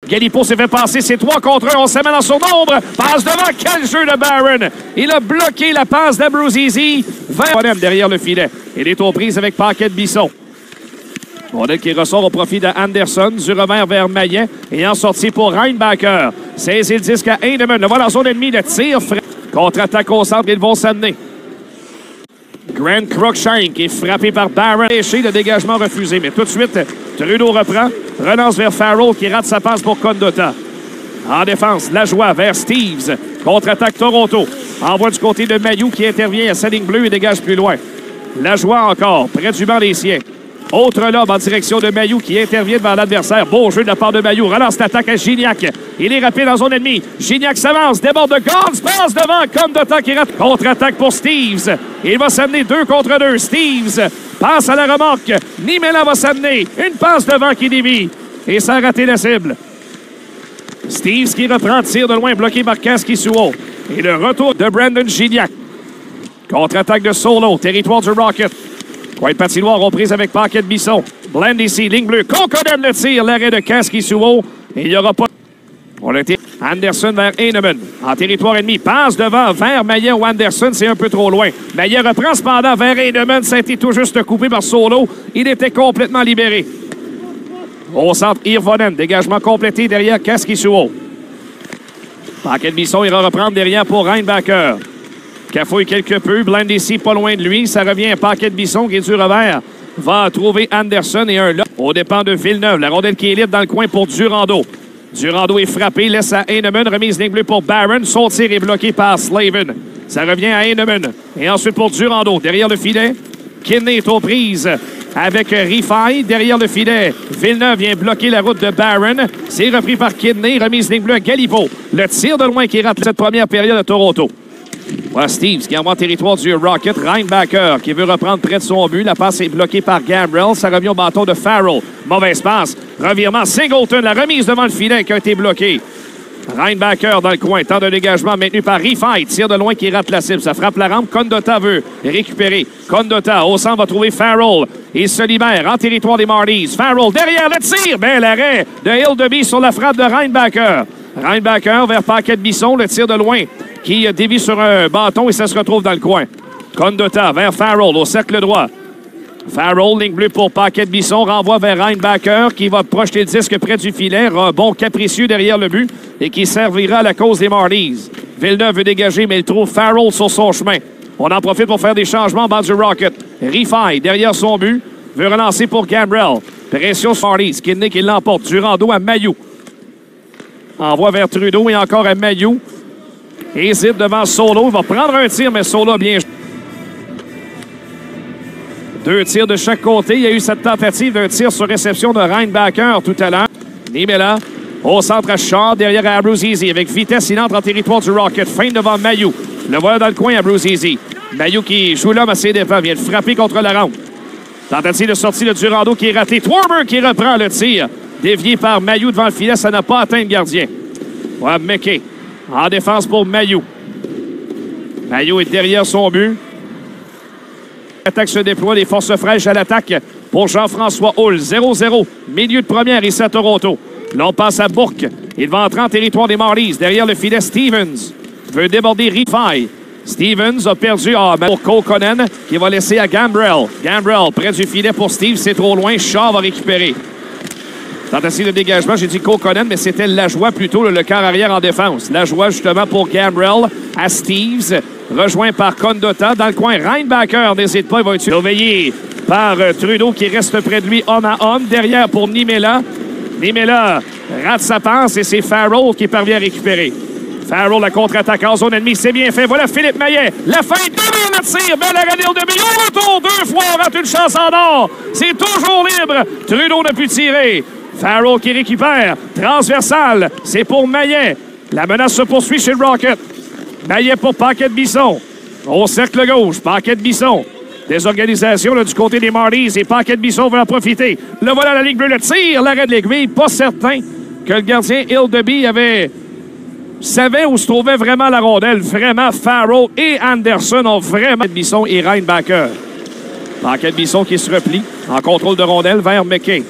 Galipo s'est fait passer, c'est 3 contre 1. On se met dans son nombre. Passe devant, quel jeu de Barron. Il a bloqué la passe d'Abruzzese. Vers derrière le filet. Il est aux prises avec Paquette-Bisson. Rondelle qui ressort au profit d'Anderson. Du revers vers Maillet. Et en sortie pour Reinbacher. 16 le disque à Heinemann. Le voilà en zone ennemie. Le tir frais. Contre-attaque au centre. Ils vont s'amener. Grant Cruikshank est frappé par Barron. Le dégagement refusé. Mais tout de suite, Trudeau reprend. Relance vers Farrell qui rate sa passe pour Condotta. En défense, Lajoie vers Steeves. Contre-attaque Toronto. Envoie du côté de Mailloux qui intervient à sa ligne bleue et dégage plus loin. Lajoie encore, près du banc des siens. Autre lobe en direction de Mailloux qui intervient devant l'adversaire. Beau jeu de la part de Mailloux. Relance l'attaque à Gignac. Il est rapide en zone ennemie. Gignac s'avance, déborde de Gons, passe devant. Condotta qui rate. Contre-attaque pour Steeves. Il va s'amener 2 contre 2. Steeves passe à la remorque. Niemela va s'amener. Une passe devant qui dévie. Et ça a raté la cible. Steeves qui reprend, tir de loin, bloqué par Kaskisuo. Et le retour de Brandon Gignac. Contre-attaque de Solo, territoire du Rocket. Coin de patinoire, reprise avec Paquette-Bisson. Blandisi, ligne bleue. Kokkonen le tir, l'arrêt de Kaskisuo. Et il n'y aura pas... On a été Anderson vers Heinemann. En territoire ennemi, passe devant vers Maillet ou Anderson. C'est un peu trop loin. Maillet reprend cependant vers Heinemann. Ça a été tout juste coupé par Solo. Il était complètement libéré. Au centre, Hirvonen. Dégagement complété derrière Kaskisuo. Paquette-Bisson ira reprendre derrière pour Reinbacher. Cafouille quelque peu. Blandisi pas loin de lui. Ça revient à Paquette-Bisson qui est du revers. Va trouver Anderson et un là. Au dépend de Villeneuve. La rondelle qui est libre dans le coin pour Durando. Durando est frappé. Laisse à Heinemann. Remise ligne bleue pour Barron. Son tir est bloqué par Slavin. Ça revient à Heinemann. Et ensuite pour Durando. Derrière le filet. Kidney est aux prises avec Rifaille. Derrière le filet. Villeneuve vient bloquer la route de Barron. C'est repris par Kidney. Remise ligne bleue à Galipo. Le tir de loin qui rate cette première période à Toronto. Voilà Steeves qui envoie en territoire du Rocket. Reinbacher qui veut reprendre près de son but. La passe est bloquée par Gambrell. Ça revient au bâton de Farrell. Mauvaise passe. Revirement. Singleton. La remise devant le filet qui a été bloquée. Reinbacher dans le coin. Temps de dégagement maintenu par Rifaille. Tire de loin qui rate la cible. Ça frappe la rampe. Condotta veut récupérer. Condotta au centre va trouver Farrell. Il se libère en territoire des Marlies. Farrell derrière le tir. Bel arrêt de Hildeby sur la frappe de Reinbacher. Reinbacher vers Paquette-Bisson. Le tir de loin qui dévie sur un bâton et ça se retrouve dans le coin. Condotta vers Farrell au cercle droit. Farrell, ligne bleue pour Paquette-Bisson, renvoie vers Reinbacher qui va projeter le disque près du filet. Rebond capricieux derrière le but et qui servira à la cause des Marlies. Villeneuve veut dégager, mais il trouve Farrell sur son chemin. On en profite pour faire des changements en bas du Rocket. Rifaille, derrière son but, veut relancer pour Gambrell. Pression sur Marlies. Kidney qui l'emporte. Durando à Mailloux. Envoie vers Trudeau et encore à Mailloux. Hésite devant Solo. Il va prendre un tir, mais Solo a bien... 2 tirs de chaque côté. Il y a eu cette tentative d'un tir sur réception de Reinbacher tout à l'heure. Niemela au centre à Shaw, derrière à Abruzzese. Avec vitesse, il entre en territoire du Rocket. Feinte devant Mailloux. Le voilà dans le coin, Abruzzese. Mailloux qui joue l'homme à ses dépens. Vient de frapper contre la rampe. Tentative de sortie de Durando qui est ratée. Twarmer qui reprend le tir. Dévié par Mailloux devant le filet. Ça n'a pas atteint le gardien. Ouais, McKay en défense pour Mailloux. Mailloux est derrière son but. L'attaque se déploie, les forces fraîches à l'attaque pour Jean-François Hull. 0-0, milieu de première ici à Toronto. Là, on passe à Bourque. Il va entrer en territoire des Marlies. Derrière le filet, Stevens veut déborder Rifaille. Stevens a perdu pour Kokkonen qui va laisser à Gambrell. Gambrell près du filet pour Steve. C'est trop loin. Shaw va récupérer. Tentative de dégagement, j'ai dit Kokkonen, mais c'était Lajoie plutôt, le quart arrière en défense. Lajoie justement pour Gambrell à Steeves. Rejoint par Condotta. Dans le coin, Reinbacher n'hésite pas, il va être surveillé par Trudeau qui reste près de lui, homme à homme. Derrière pour Niemela. Niemela rate sa passe et c'est Farrell qui parvient à récupérer. Farrell, la contre-attaque en zone ennemie, c'est bien fait. Voilà Philippe Maillet. La fin de le tir. Belle arrêt de Billon. Retour 2 fois, on rate une chance en or. C'est toujours libre. Trudeau n'a pu tirer. Farrell qui récupère. Transversal. C'est pour Maillet. La menace se poursuit chez le Rocket. Maillet pour Paquette-Bisson. Au cercle gauche, Paquette-Bisson. Désorganisation là, du côté des Marlies et Paquette-Bisson va en profiter. Le voilà la ligne bleue, le tir, l'arrêt de l'aiguille. Pas certain que le gardien Hildeby savait où se trouvait vraiment la rondelle. Vraiment, Farrell et Anderson ont vraiment... Paquette-Bisson et Reinbacher. Paquette-Bisson qui se replie en contrôle de rondelle vers McKay.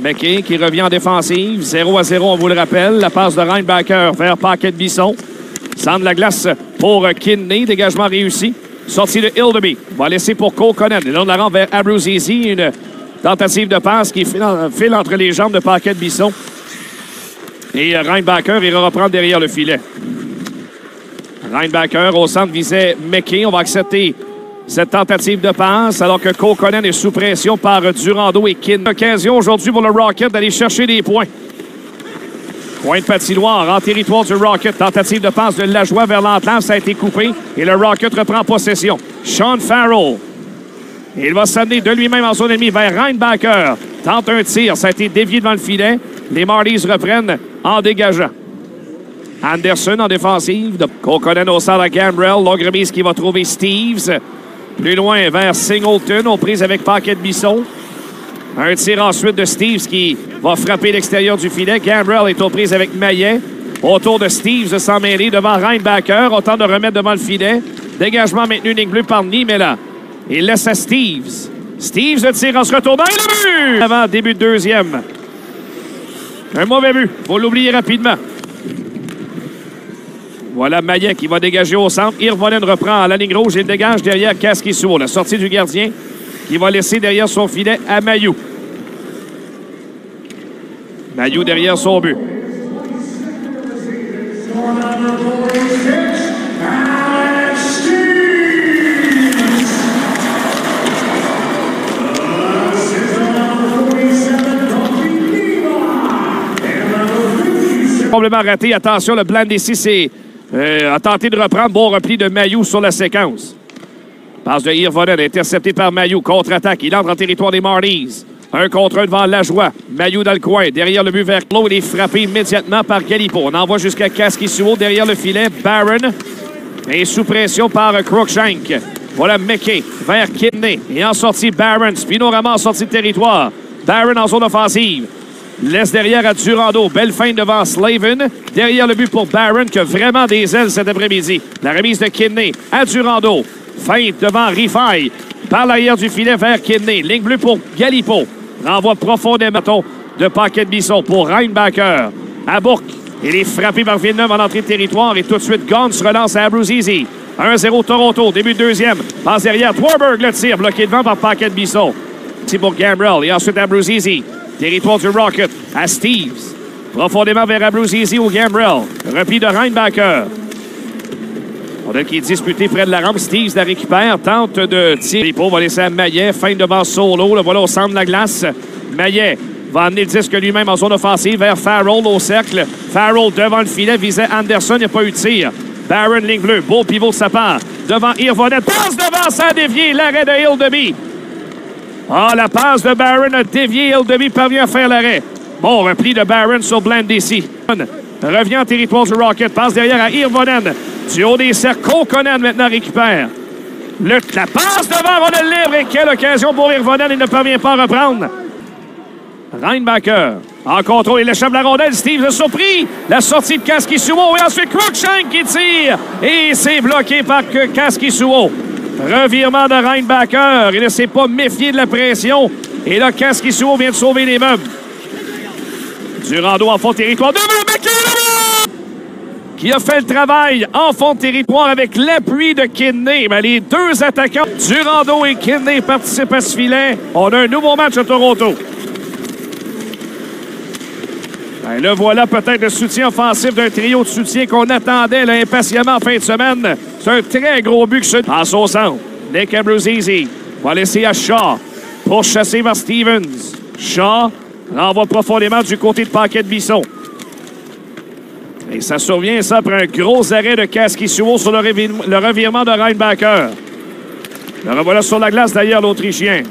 McKay qui revient en défensive. 0-0, on vous le rappelle. La passe de Reinbacher vers Paquette-Bisson. Centre de la glace pour Kidney. Dégagement réussi. Sortie de Hildeby. Va laisser pour Kokkonen. Le long de la rampe vers Abruzzese. Une tentative de passe qui file entre les jambes de Paquette-Bisson. Et Reinbacher ira reprendre derrière le filet. Reinbacher au centre visait McKay. On va accepter cette tentative de passe alors que Kokkonen est sous pression par Durando et Kidney. Occasion aujourd'hui pour le Rocket d'aller chercher des points. Point de patinoire en territoire du Rocket. Tentative de passe de Lajoie vers l'entrave. Ça a été coupé et le Rocket reprend possession. Sean Farrell. Il va s'amener de lui-même en zone ennemie vers Reinbacher. Tente un tir. Ça a été dévié devant le filet. Les Marlies reprennent en dégageant. Anderson en défensive. Kokkonen au centre à Gambrell. Longue remise qui va trouver Steves. Plus loin vers Singleton. Aux prises avec Paquette-Bisson. Un tir ensuite de Steves qui va frapper l'extérieur du filet. Gambrell est aux prises avec Maillet. Autour de Steves de s'en mêler devant Reinbacher. On tente de remettre devant le filet. Dégagement maintenu ligne bleue par Niemela. Il laisse à Steves. Steves le tire en se retournant. Et le but! Avant début de deuxième. Un mauvais but. Faut l'oublier rapidement. Voilà Maillet qui va dégager au centre. Hirvonen reprend à la ligne rouge et dégage derrière Kaskisuo. La sortie du gardien qui va laisser derrière son filet à Mailloux. Mailloux derrière son but. Complètement raté. Attention, le Blandesi a tenté de reprendre. Bon repli de Mailloux sur la séquence. Passe de Hirvonen, intercepté par Mailloux. Contre-attaque. Il entre en territoire des Marlies. Un contre un devant Lajoie. Mailloux dans le coin. Derrière le but vers Claude. Il est frappé immédiatement par Galipo. On envoie jusqu'à Kaskisuo. Derrière le filet, Barron. Et sous pression par Cruikshank. Voilà McKay vers Kidney. Et en sortie, Barron. Spinorama en sortie de territoire. Barron en zone offensive. Laisse derrière à Durando. Belle feinte devant Slavin. Derrière le but pour Barron qui a vraiment des ailes cet après-midi. La remise de Kidney à Durando. Feinte devant Rifaille. Par l'arrière du filet vers Kidney. Ligne bleue pour Galipo. Renvoie profondément de Paquette-Bisson pour Reinbacher. À Bourque. Il est frappé par Villeneuve en entrée de territoire. Et tout de suite, Gaunt se relance à Abruzzese. 1-0 Toronto. Début de deuxième. Passe derrière. Warburg le tire. Bloqué devant par Paquette-Bisson. C'est pour Gambrell. Et ensuite Abruzzese. Territoire du Rocket à Steves. Profondément vers Abruzzese au Gambrell. Repli de Reinbacher. On a qui est disputé près de la rampe. Steves la récupère. Tente de tirer. On va laisser à Maillet. Fin devant Solo. Le voilà au centre de la glace. Maillet va amener le disque lui-même en zone offensive vers Farrell au cercle. Farrell devant le filet. Visait Anderson. Il n'y a pas eu de tir. Barron, ligne bleue. Beau pivot de sa part. Devant Hirvonen. Passe devant. Ça a dévié. L'arrêt de Hildeby. Ah, la passe de Barron a dévié. Hildeby parvient à faire l'arrêt. Bon, repli de Barron sur Blandesi. Revient en territoire du Rocket. Passe derrière à Hirvonen. Du haut des cercles, Kokkonen maintenant récupère. La passe devant Ronald libre. Et quelle occasion pour Hirvonen. Il ne parvient pas à reprendre. Reinbacher en contrôle. Il échappe la rondelle. Steve a surpris. La sortie de Kaskisuo. Et ensuite, Cruikshank qui tire. Et c'est bloqué par Kaskisuo. Revirement de Reinbacher. Il ne s'est pas méfié de la pression. Et là, Kaskisuo vient de sauver les meubles. Durando en fond de territoire. Qui a fait le travail en fond de territoire avec l'appui de Kidney. Mais les deux attaquants, Durando et Kidney, participent à ce filet. On a un nouveau match à Toronto. Ben, le voilà peut-être le soutien offensif d'un trio de soutien qu'on attendait là, impatiemment en fin de semaine. C'est un très gros but que ce... En son centre, Nick Abruzzese va laisser à Shaw pour chasser vers Stevens. Shaw renvoie profondément du côté de Paquette-Bisson. Et ça survient, ça, après un gros arrêt de Kaskisuo sur le revirement de Reinbacher. Le revoilà sur la glace, d'ailleurs, l'Autrichien.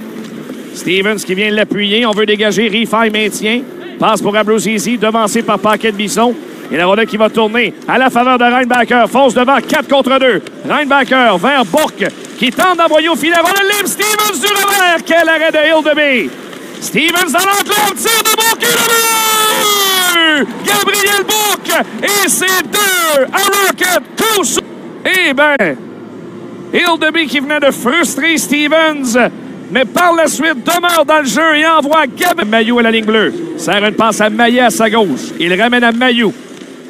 Stevens qui vient l'appuyer. On veut dégager. Rifaille maintient. Passe pour Abruzzese, devancé par Paquette-Bisson. Et la rondelle qui va tourner à la faveur de Reinbacher. Fonce devant, 4 contre 2. Reinbacher vers Bourque, qui tente d'envoyer au filet. Rondelle libre, Stevens du revers. Quel arrêt de Hildeby. Stevens dans l'enclave, tire de Bourque et le but! Gabriel Bourque! Et c'est 2 à Rocket, tous. Eh bien, Hildeby qui venait de frustrer Stevens mais par la suite demeure dans le jeu et envoie Gavin Mailloux à la ligne bleue. Sert une passe à Maillet à sa gauche. Il ramène à Mailloux.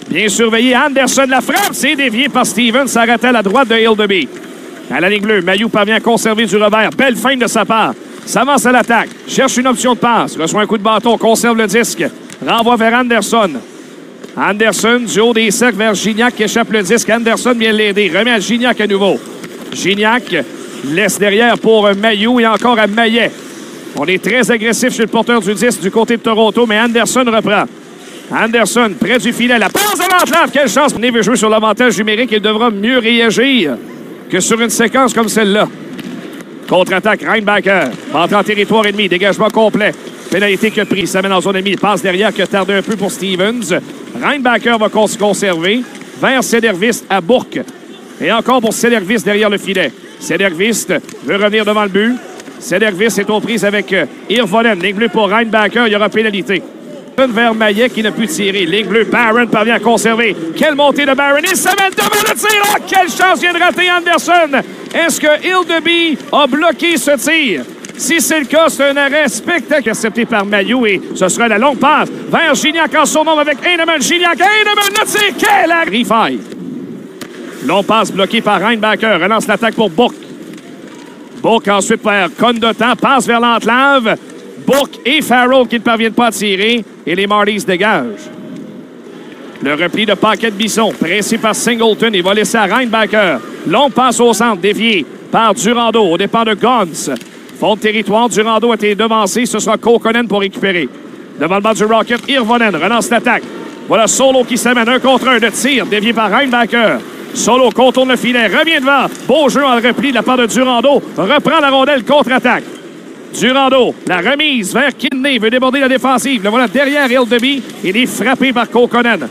Bien surveillé, Anderson la frappe. C'est dévié par Stevens. Ça arrête à la droite de Hildeby. À la ligne bleue, Mailloux parvient à conserver du revers. Belle feinte de sa part. S'avance à l'attaque. Cherche une option de passe. Reçoit un coup de bâton. Conserve le disque. Renvoie vers Anderson. Anderson, du haut des cercles vers Gignac qui échappe le disque. Anderson vient l'aider. Remet à Gignac à nouveau. Gignac laisse derrière pour Mailloux et encore à Maillet. On est très agressif chez le porteur du disque du côté de Toronto, mais Anderson reprend. Anderson, près du filet, la passe à l'entrave. Quelle chance! Ney veut jouer sur l'avantage numérique. Il devra mieux réagir que sur une séquence comme celle-là. Contre-attaque, Reinbacker. Entre en territoire ennemi, dégagement complet. Pénalité que pris, ça mène en zone ennemie. Passe derrière qui a tardé un peu pour Stevens. Reinbacker va se conserver vers Sedervist à Bourque. Et encore pour Sedervist derrière le filet. Sedervist veut revenir devant le but. Sedervist est aux prises avec Hirvonen. Ligne bleue pour Reinbacker, il y aura pénalité. Vers Maillet qui n'a pu tirer. Ligne bleue, Barron parvient à conserver. Quelle montée de Barron. Il se met devant le tir. Oh, quelle chance vient de rater Anderson. Est-ce que Hildeby a bloqué ce tir? Si c'est le cas, c'est un arrêt spectaculaire intercepté par Mailloux et ce sera la longue passe vers Gignac en son nom avec Heinemann. Gignac, Heinemann le tir. Quelle arrêt! Long passe bloqué par Reinbacker. Relance l'attaque pour Bourque. Bourque ensuite vers Condotan. Passe vers l'enclave. Bourque et Farrell qui ne parviennent pas à tirer. Et les Marlies dégagent. Le repli de Paquette-Bisson. Pressé par Singleton. Il va laisser à Reinbacker. Long passe au centre. Dévié par Durando. Au départ de Gons. Fond de territoire. Durando a été devancé. Ce sera Kokkonen pour récupérer. Devant le banc du Rocket. Hirvonen relance l'attaque. Voilà Solo qui s'amène 1 contre 1 de tir. Dévié par Reinbacker. Solo contourne le filet, revient devant. Beau jeu en repli de la part de Durando. Reprend la rondelle, contre-attaque. Durando, la remise vers Kidney, veut déborder la défensive. Le voilà derrière Hildeby. Il est frappé par Kokkonen.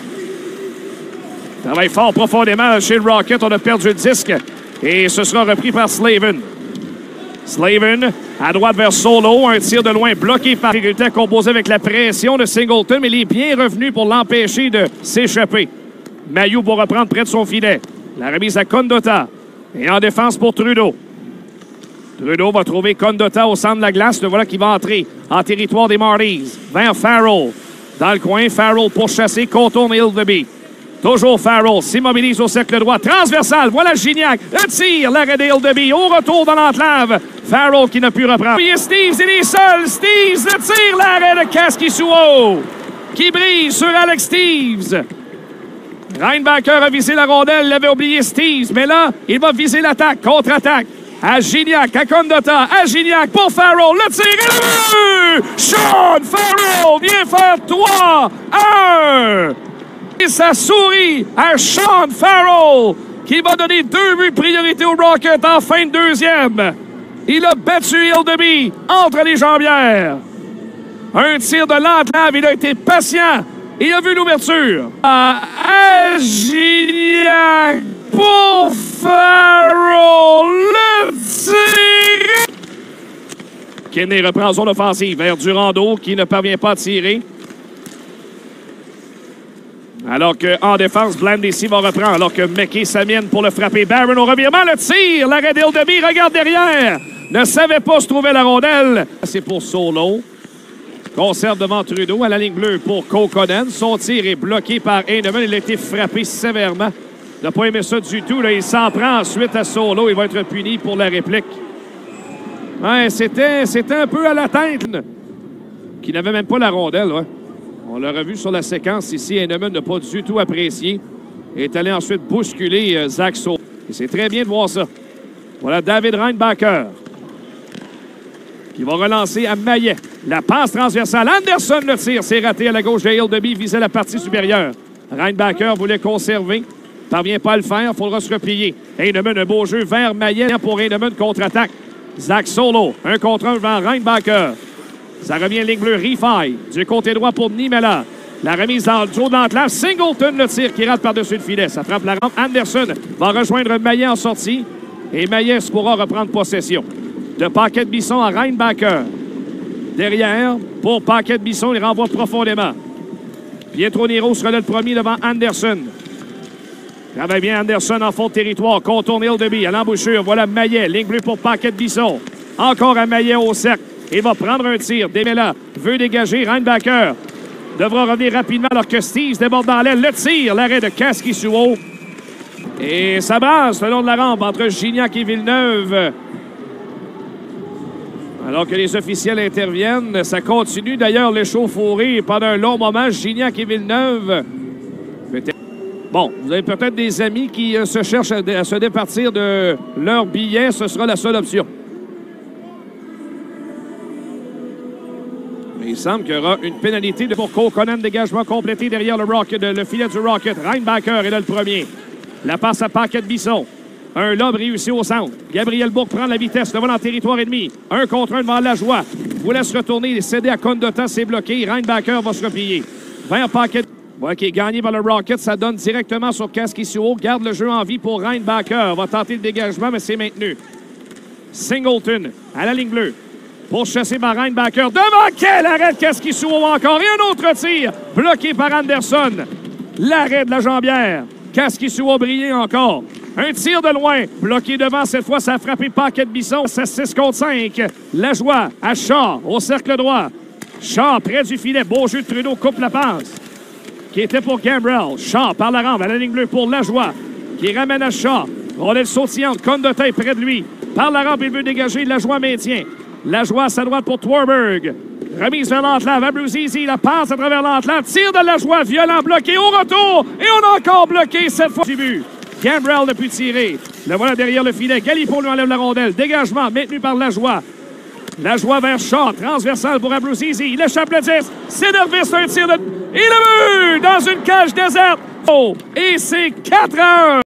Travaille fort profondément chez le Rocket. On a perdu le disque. Et ce sera repris par Slavin. Slavin, à droite vers Solo. Un tir de loin bloqué par difficulté composé avec la pression de Singleton. Mais il est bien revenu pour l'empêcher de s'échapper. Mailloux pour reprendre près de son filet. La remise à Condotta. Et en défense pour Trudeau. Trudeau va trouver Condotta au centre de la glace. Le voilà qui va entrer en territoire des Marlies. Vers Farrell. Dans le coin, Farrell pour chasser. Contourne Hildeby. Toujours Farrell. S'immobilise au cercle droit. Transversal. Voilà Gignac. Le tir. L'arrêt de Hildeby. Au retour dans l'enclave. Farrell qui n'a pu reprendre. Et Steves, il est seul. Steves, le tir. L'arrêt de Kaskisuo. Qui brise sur Alex Steves. Reinbacker a visé la rondelle, il avait oublié Steves, mais là, il va viser l'attaque, contre-attaque. À Gignac, à Condotta, à Gignac pour Farrell, le tir et le but! Sean Farrell vient faire 3-1! Et ça sourit à Sean Farrell, qui va donner 2 buts de priorité au Rocket en fin de deuxième. Il a battu Hildeby entre les jambières. Un tir de l'enclave, il a été patient. Il a vu l'ouverture. À Gignac pour Farrell. Le tir. Kenney reprend en zone offensive vers Durando qui ne parvient pas à tirer. Alors qu'en défense, Blandesi va reprendre. Alors que McKay s'amène pour le frapper. Barron au revirement. Le tir. L'arrêt d'Hildeby. Regarde derrière. Ne savait pas se trouver la rondelle. C'est pour Solo. Conserve devant Trudeau à la ligne bleue pour Kokkonen. Son tir est bloqué par Heinemann. Il a été frappé sévèrement. Il n'a pas aimé ça du tout. Là, il s'en prend ensuite à Solo. Il va être puni pour la réplique. Ouais, c'était un peu à la tête. Qui n'avait même pas la rondelle. Ouais. On l'a revu sur la séquence ici. Heinemann n'a pas du tout apprécié. Il est allé ensuite bousculer Zach Solo. Et c'est très bien de voir ça. Voilà David Reinbacker. Qui va relancer à Maillet. La passe transversale. Anderson le tire. C'est raté à la gauche de Hildeby. Visait la partie supérieure. Reinbacker voulait conserver. Parvient pas à le faire. Il faudra se replier. Heinemann, un beau jeu vers Maillet pour Heinemann contre-attaque. Zach Solo. 1 contre 1 vers Reinbacker. Ça revient ligne bleue. Rifaille. Du côté droit pour Niemela. La remise dans le dos de l'enclave. Singleton le tire qui rate par-dessus le filet. Ça frappe la rampe. Anderson va rejoindre Maillet en sortie. Et Maillet pourra reprendre possession. De Paquette-Bisson à Reinbacker. Derrière, pour Paquette-Bisson, il renvoie profondément. Pietro Nero sera là le premier devant Anderson. Travaille bien Anderson en fond de territoire. Contourne Hildeby à l'embouchure. Voilà Maillet. Ligne bleue pour Paquette-Bisson. Encore à Maillet au cercle. Il va prendre un tir. Demela veut dégager. Reinbacker devra revenir rapidement alors que Steve déborde dans l'aile. Le tir, l'arrêt de Kaskisuo. Et ça brasse le long de la rampe entre Gignac et Villeneuve. Alors que les officiels interviennent, ça continue d'ailleurs l'échauffourée pendant un long moment. Gignac et Villeneuve. Bon, vous avez peut-être des amis qui se cherchent à se départir de leur billet. Ce sera la seule option. Mais il semble qu'il y aura une pénalité pour Kokkonen. Dégagement complété derrière le filet du Rocket. Reinbacker est là le premier. La passe à Paquette-Bisson. Un lob réussi au centre. Gabriel Bourque prend la vitesse devant le territoire ennemi. 1 contre 1 devant Lajoie. Vous laisse retourner. Céder à Condotta, c'est bloqué. Reinbacker va se replier. Vers Paquette. Ouais, qui est gagné par le Rocket. Ça donne directement sur Kaskisuo. Garde le jeu en vie pour Reinbacker. Va tenter le dégagement, mais c'est maintenu. Singleton à la ligne bleue. Pour chasser par Reinbacker. Devant quel arrêt de Kaskisuo encore. Et un autre tir. Bloqué par Anderson. L'arrêt de la jambière. Kaskisuo brillé encore. Un tir de loin. Bloqué devant. Cette fois, ça a frappé Paquette-Bisson. C'est 6 contre 5. Lajoie à Shaw au cercle droit. Shaw près du filet. Beau jeu de Trudeau. Coupe la passe. Qui était pour Gambrell. Shaw par la rampe à la ligne bleue pour Lajoie. Qui ramène à Shaw. Rondelle sautillante. Condotta est près de lui. Par la rampe, il veut dégager. Lajoie maintient. Lajoie à sa droite pour Twarberg. Remise vers l'entlave. Abruzzese, la passe à travers l'entlave. Tire de Lajoie. Violent bloqué au retour. Et on a encore bloqué cette fois du but. Gambrell n'a pu tirer. Le voilà derrière le filet. Galipo lui enlève la rondelle. Dégagement maintenu par Lajoie. Lajoie vers Shaw. Transversal pour Abruzzese. Il échappe le 10. C'est Nervis. Un tir de... Et le but dans une cage déserte. Oh, et c'est 4-1.